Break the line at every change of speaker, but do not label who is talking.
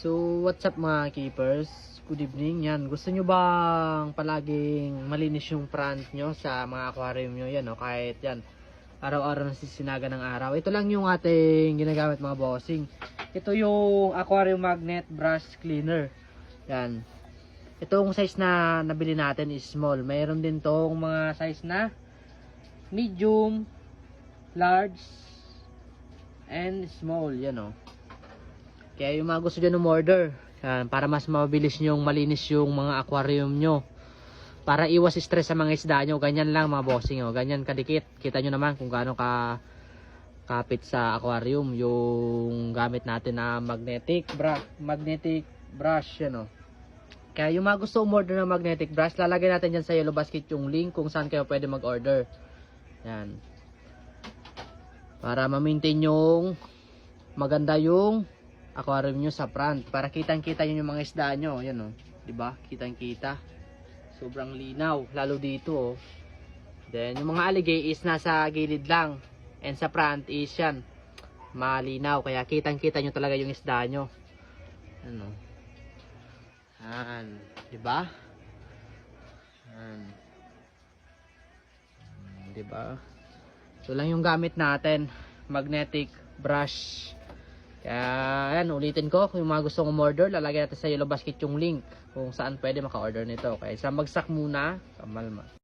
So, what's up mga keepers? Good evening. Yan, gusto nyo bang palaging malinis yung front nyo sa mga aquarium nyo? Yan, o, kahit yan, araw-araw nasisinaga ng araw. Ito lang yung ating ginagamit mga bossing. Ito yung aquarium magnet brush cleaner. Yan. Itong size na nabili natin is small. Mayroon din tong mga size na medium, large, and small. Yan, o. Kaya yung mga gusto dyan umorder, para mas mabilis nyong malinis yung mga aquarium nyo, para iwas stress sa mga isda nyo, ganyan lang mga bossing, oh. Ganyan kadikit. Kita nyo naman kung gaano ka kapit sa aquarium yung gamit natin na magnetic brush, yan, oh. Kaya yung mga gusto umorder ng magnetic brush, lalagay natin dyan sa yellow basket yung link kung saan kayo pwede mag order. Yan, para ma-maintain yung maganda yung aquarium nyo sa front, para kitang-kita nyo yung mga isda nyo. Yan, oh, diba? Kitang-kita. Sobrang linaw, lalo dito, oh. Then yung mga algae is nasa gilid lang, and sa front is yan, malinaw, kaya kitang-kita nyo talaga yung isda nyo. Ano? Yan, diba? Yan. Diba? Ito lang yung gamit natin, magnetic brush. Kaya ayan, ulitin ko, kung yung mga gustong umorder, lalagay natin sa yellow basket yung link kung saan pwede maka-order nito. Kaya sa bagsak muna, kamalma.